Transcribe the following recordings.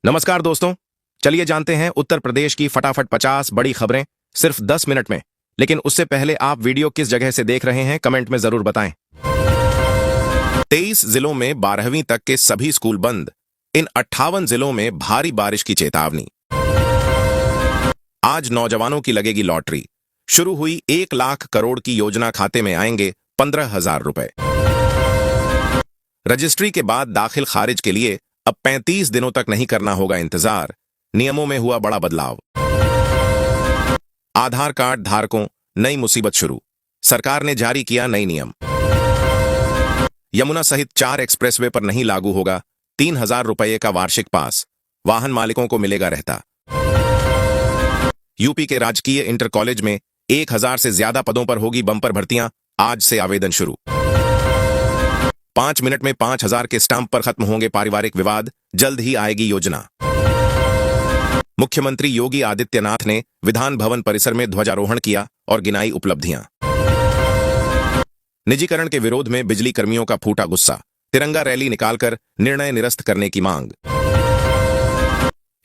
नमस्कार दोस्तों, चलिए जानते हैं उत्तर प्रदेश की फटाफट 50 बड़ी खबरें सिर्फ 10 मिनट में। लेकिन उससे पहले आप वीडियो किस जगह से देख रहे हैं कमेंट में जरूर बताएं। 23 जिलों में 12वीं तक के सभी स्कूल बंद, इन 58 जिलों में भारी बारिश की चेतावनी। आज नौजवानों की लगेगी लॉटरी, शुरू हुई 1 लाख करोड़ की योजना, खाते में आएंगे 15,000 रुपए। रजिस्ट्री के बाद दाखिल खारिज के लिए अब 35 दिनों तक नहीं करना होगा इंतजार, नियमों में हुआ बड़ा बदलाव। आधार कार्ड धारकों नई मुसीबत शुरू, सरकार ने जारी किया नई नियम। यमुना सहित 4 एक्सप्रेसवे पर नहीं लागू होगा 3,000 रुपये का वार्षिक पास, वाहन मालिकों को मिलेगा रहता। यूपी के राजकीय इंटर कॉलेज में 1,000 से ज्यादा पदों पर होगी बम्पर भर्तियां, आज से आवेदन शुरू। 5 मिनट में 5,000 के स्टैंप पर खत्म होंगे पारिवारिक विवाद, जल्द ही आएगी योजना। मुख्यमंत्री योगी आदित्यनाथ ने विधान भवन परिसर में ध्वजारोहण किया और गिनाई उपलब्धियां। निजीकरण के विरोध में बिजली कर्मियों का फूटा गुस्सा, तिरंगा रैली निकालकर निर्णय निरस्त करने की मांग।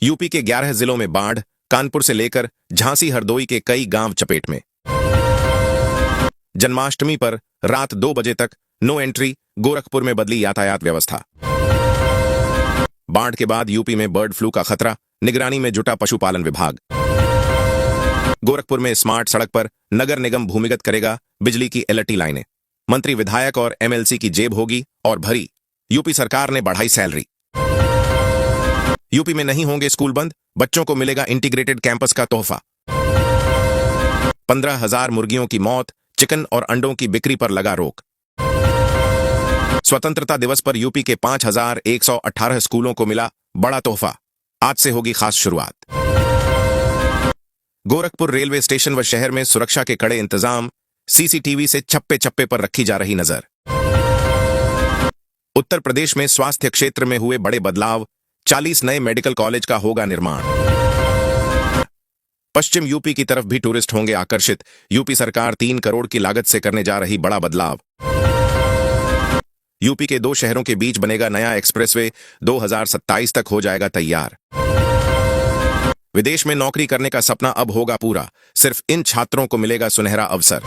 यूपी के 11 जिलों में बाढ़, कानपुर से लेकर झांसी हरदोई के कई गांव चपेट में। जन्माष्टमी पर रात 2 बजे तक नो एंट्री, गोरखपुर में बदली यातायात व्यवस्था। बाढ़ के बाद यूपी में बर्ड फ्लू का खतरा, निगरानी में जुटा पशुपालन विभाग। गोरखपुर में स्मार्ट सड़क पर नगर निगम भूमिगत करेगा बिजली की एलटी लाइनें। मंत्री विधायक और एमएलसी की जेब होगी और भरी, यूपी सरकार ने बढ़ाई सैलरी। यूपी में नहीं होंगे स्कूल बंद, बच्चों को मिलेगा इंटीग्रेटेड कैंपस का तोहफा। 15,000 मुर्गियों की मौत, चिकन और अंडों की बिक्री पर लगा रोक। स्वतंत्रता दिवस पर यूपी के 5,118 स्कूलों को मिला बड़ा तोहफा, आज से होगी खास शुरुआत। गोरखपुर रेलवे स्टेशन व शहर में सुरक्षा के कड़े इंतजाम, सीसीटीवी से चप्पे चप्पे पर रखी जा रही नजर। उत्तर प्रदेश में स्वास्थ्य क्षेत्र में हुए बड़े बदलाव, 40 नए मेडिकल कॉलेज का होगा निर्माण। पश्चिम यूपी की तरफ भी टूरिस्ट होंगे आकर्षित, यूपी सरकार 3 करोड़ की लागत से करने जा रही बड़ा बदलाव। यूपी के 2 शहरों के बीच बनेगा नया एक्सप्रेसवे, 2027 तक हो जाएगा तैयार। विदेश में नौकरी करने का सपना अब होगा पूरा, सिर्फ इन छात्रों को मिलेगा सुनहरा अवसर।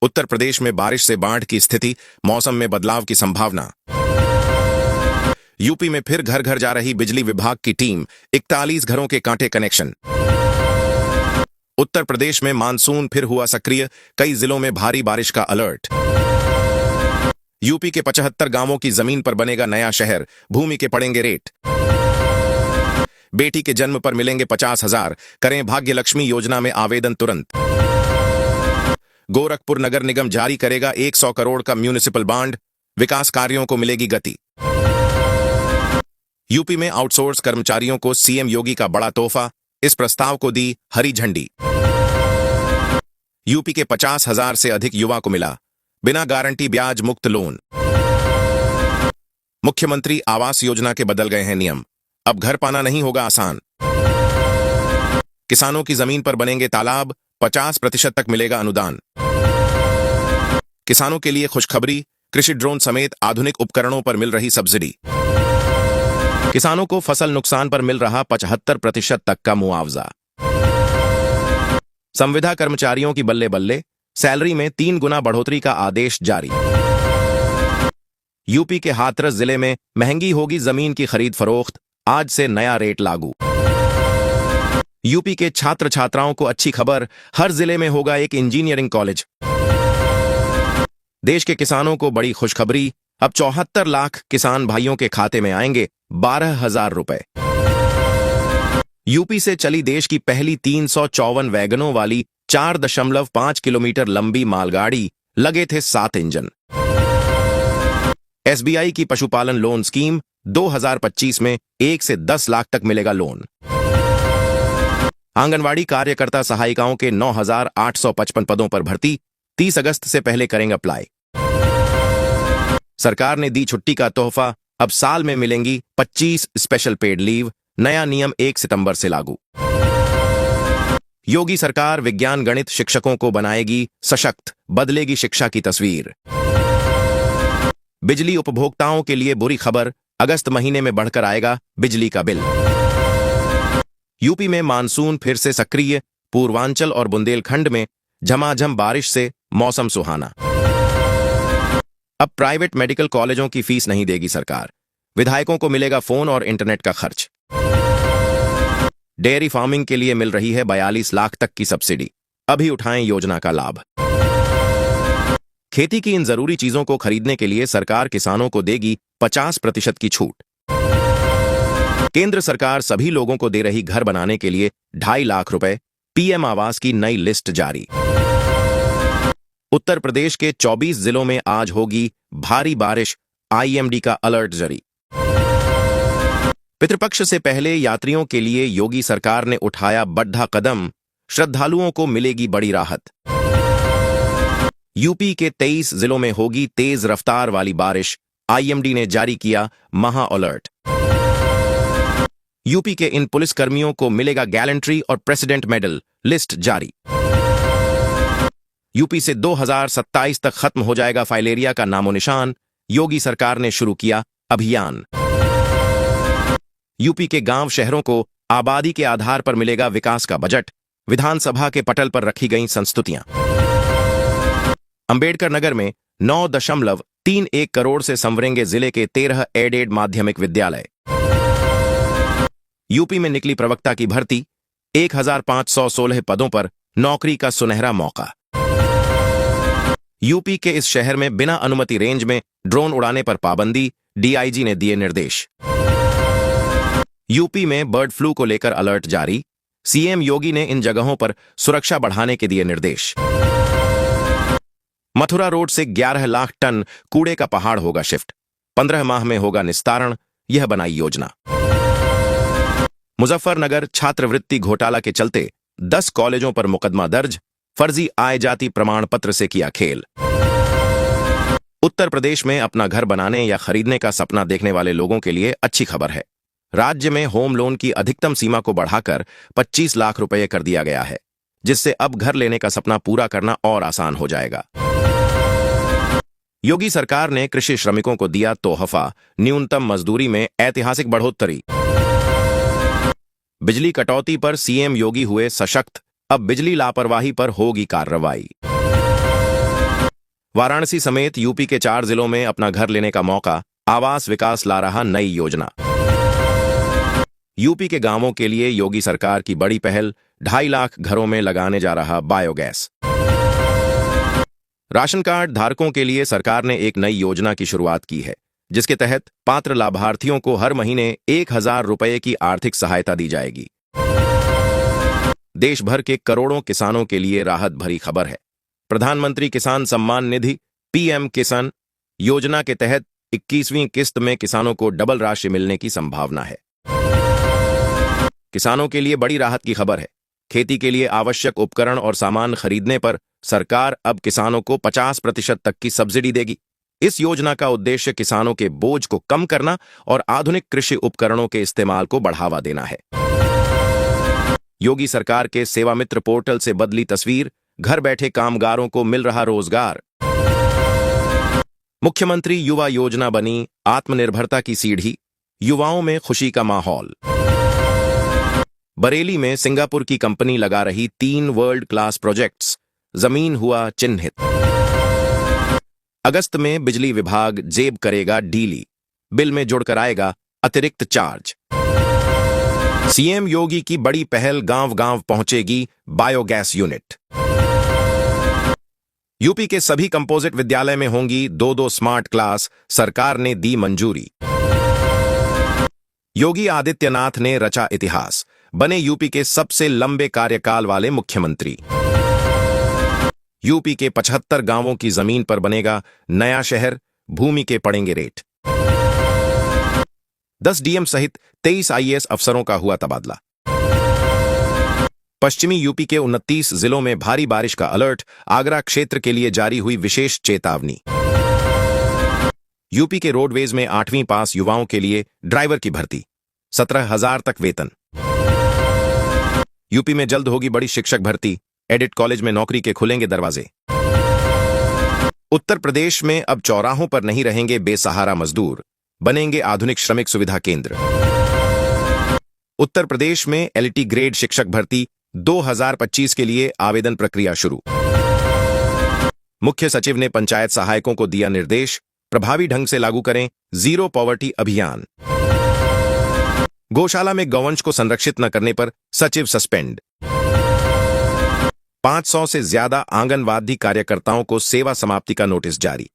उत्तर प्रदेश में बारिश से बाढ़ की स्थिति, मौसम में बदलाव की संभावना। यूपी में फिर घर घर जा रही बिजली विभाग की टीम, 41 घरों के कांटे कनेक्शन। उत्तर प्रदेश में मानसून फिर हुआ सक्रिय, कई जिलों में भारी बारिश का अलर्ट। यूपी के 75 गांवों की जमीन पर बनेगा नया शहर, भूमि के पड़ेंगे रेट। बेटी के जन्म पर मिलेंगे 50,000, करें भाग्य लक्ष्मी योजना में आवेदन तुरंत। गोरखपुर नगर निगम जारी करेगा 100 करोड़ का म्यूनिसिपल बॉन्ड, विकास कार्यों को मिलेगी गति। यूपी में आउटसोर्स कर्मचारियों को सीएम योगी का बड़ा तोहफा, इस प्रस्ताव को दी हरी झंडी। यूपी के 50,000 से अधिक युवा को मिला बिना गारंटी ब्याज मुक्त लोन। मुख्यमंत्री आवास योजना के बदल गए हैं नियम, अब घर पाना नहीं होगा आसान। किसानों की जमीन पर बनेंगे तालाब, 50% तक मिलेगा अनुदान। किसानों के लिए खुशखबरी, कृषि ड्रोन समेत आधुनिक उपकरणों पर मिल रही सब्सिडी। किसानों को फसल नुकसान पर मिल रहा 75% तक का मुआवजा। संविदा कर्मचारियों की बल्ले बल्ले, सैलरी में 3 गुना बढ़ोतरी का आदेश जारी। यूपी के हाथरस जिले में महंगी होगी जमीन की खरीद फरोख्त, आज से नया रेट लागू। यूपी के छात्र छात्राओं को अच्छी खबर, हर जिले में होगा एक इंजीनियरिंग कॉलेज। देश के किसानों को बड़ी खुशखबरी, अब 74 लाख किसान भाइयों के खाते में आएंगे 12,000 रुपए। यूपी से चली देश की पहली 354 वैगनों वाली 4.5 किलोमीटर लंबी मालगाड़ी, लगे थे 7 इंजन। एसबीआई की पशुपालन लोन स्कीम, 2025 में 1 से 10 लाख तक मिलेगा लोन। आंगनवाड़ी कार्यकर्ता सहायिकाओं के 9,855 पदों पर भर्ती, 30 अगस्त से पहले करेंगे अप्लाई। सरकार ने दी छुट्टी का तोहफा, अब साल में मिलेंगी 25 स्पेशल पेड लीव, नया नियम 1 सितंबर से लागू। योगी सरकार विज्ञान गणित शिक्षकों को बनाएगी सशक्त, बदलेगी शिक्षा की तस्वीर। बिजली उपभोक्ताओं के लिए बुरी खबर, अगस्त महीने में बढ़कर आएगा बिजली का बिल। यूपी में मानसून फिर से सक्रिय, पूर्वांचल और बुंदेलखंड में झमाझम बारिश से मौसम सुहाना। अब प्राइवेट मेडिकल कॉलेजों की फीस नहीं देगी सरकार, विधायकों को मिलेगा फोन और इंटरनेट का खर्च। डेयरी फार्मिंग के लिए मिल रही है 42 लाख तक की सब्सिडी, अभी उठाएं योजना का लाभ। खेती की इन जरूरी चीजों को खरीदने के लिए सरकार किसानों को देगी 50% की छूट। केंद्र सरकार सभी लोगों को दे रही घर बनाने के लिए 2.5 लाख रुपए, पीएम आवास की नई लिस्ट जारी। उत्तर प्रदेश के 24 जिलों में आज होगी भारी बारिश, आईएमडी का अलर्ट जारी। पितृपक्ष से पहले यात्रियों के लिए योगी सरकार ने उठाया बड़ा कदम, श्रद्धालुओं को मिलेगी बड़ी राहत। यूपी के 23 जिलों में होगी तेज रफ्तार वाली बारिश, आईएमडी ने जारी किया महा अलर्ट। यूपी के इन पुलिसकर्मियों को मिलेगा गैलेंट्री और प्रेसिडेंट मेडल, लिस्ट जारी। यूपी से 2027 तक खत्म हो जाएगा फाइलेरिया का नामो निशान, योगी सरकार ने शुरू किया अभियान। यूपी के गांव शहरों को आबादी के आधार पर मिलेगा विकास का बजट, विधानसभा के पटल पर रखी गई संस्तुतियां। अंबेडकर नगर में 9.31 करोड़ से संवरेंगे जिले के 13 एडेड माध्यमिक विद्यालय। यूपी में निकली प्रवक्ता की भर्ती, 1516 पदों पर नौकरी का सुनहरा मौका। यूपी के इस शहर में बिना अनुमति रेंज में ड्रोन उड़ाने पर पाबंदी, डीआईजी ने दिए निर्देश। यूपी में बर्ड फ्लू को लेकर अलर्ट जारी, सीएम योगी ने इन जगहों पर सुरक्षा बढ़ाने के दिए निर्देश। मथुरा रोड से 11 लाख टन कूड़े का पहाड़ होगा शिफ्ट, 15 माह में होगा निस्तारण, यह बनाई योजना। मुजफ्फरनगर छात्रवृत्ति घोटाला के चलते 10 कॉलेजों पर मुकदमा दर्ज, फर्जी आय जाति प्रमाण पत्र से किया खेल। उत्तर प्रदेश में अपना घर बनाने या खरीदने का सपना देखने वाले लोगों के लिए अच्छी खबर है। राज्य में होम लोन की अधिकतम सीमा को बढ़ाकर 25 लाख रुपए कर दिया गया है, जिससे अब घर लेने का सपना पूरा करना और आसान हो जाएगा। योगी सरकार ने कृषि श्रमिकों को दिया तोहफा, न्यूनतम मजदूरी में ऐतिहासिक बढ़ोतरी। बिजली कटौती पर सीएम योगी हुए सशक्त, अब बिजली लापरवाही पर होगी कार्रवाई। वाराणसी समेत यूपी के 4 जिलों में अपना घर लेने का मौका, आवास विकास ला रहा नई योजना। यूपी के गांवों के लिए योगी सरकार की बड़ी पहल, 2.5 लाख घरों में लगाने जा रहा बायोगैस। राशन कार्ड धारकों के लिए सरकार ने एक नई योजना की शुरुआत की है, जिसके तहत पात्र लाभार्थियों को हर महीने 1,000 रुपए की आर्थिक सहायता दी जाएगी। देश भर के करोड़ों किसानों के लिए राहत भरी खबर है। प्रधानमंत्री किसान सम्मान निधि पीएम किसान योजना के तहत 21वीं किस्त में किसानों को डबल राशि मिलने की संभावना है। किसानों के लिए बड़ी राहत की खबर है। खेती के लिए आवश्यक उपकरण और सामान खरीदने पर सरकार अब किसानों को 50% तक की सब्सिडी देगी। इस योजना का उद्देश्य किसानों के बोझ को कम करना और आधुनिक कृषि उपकरणों के इस्तेमाल को बढ़ावा देना है। योगी सरकार के सेवा मित्र पोर्टल से बदली तस्वीर, घर बैठे कामगारों को मिल रहा रोजगार। मुख्यमंत्री युवा योजना बनी आत्मनिर्भरता की सीढ़ी, युवाओं में खुशी का माहौल। बरेली में सिंगापुर की कंपनी लगा रही 3 वर्ल्ड क्लास प्रोजेक्ट्स, जमीन हुआ चिन्हित। अगस्त में बिजली विभाग जेब करेगा डीली, बिल में जुड़कर आएगा अतिरिक्त चार्ज। सीएम योगी की बड़ी पहल, गांव-गांव पहुंचेगी बायोगैस यूनिट। यूपी के सभी कंपोजिट विद्यालय में होंगी 2-2 स्मार्ट क्लास, सरकार ने दी मंजूरी। योगी आदित्यनाथ ने रचा इतिहास, बने यूपी के सबसे लंबे कार्यकाल वाले मुख्यमंत्री। यूपी के 75 गांवों की जमीन पर बनेगा नया शहर, भूमि के पड़ेंगे रेट। 10 डीएम सहित 23 आईएएस अफसरों का हुआ तबादला। पश्चिमी यूपी के 29 जिलों में भारी बारिश का अलर्ट, आगरा क्षेत्र के लिए जारी हुई विशेष चेतावनी। यूपी के रोडवेज में 8वीं पास युवाओं के लिए ड्राइवर की भर्ती, 17,000 तक वेतन। यूपी में जल्द होगी बड़ी शिक्षक भर्ती, एडिट कॉलेज में नौकरी के खुलेंगे दरवाजे। उत्तर प्रदेश में अब चौराहों पर नहीं रहेंगे बेसहारा मजदूर, बनेंगे आधुनिक श्रमिक सुविधा केंद्र। उत्तर प्रदेश में एलटी ग्रेड शिक्षक भर्ती 2025 के लिए आवेदन प्रक्रिया शुरू। मुख्य सचिव ने पंचायत सहायकों को दिया निर्देश, प्रभावी ढंग से लागू करें जीरो पॉवर्टी अभियान। गौशाला में गौवंश को संरक्षित न करने पर सचिव सस्पेंड। 500 से ज्यादा आंगनवाड़ी कार्यकर्ताओं को सेवा समाप्ति का नोटिस जारी।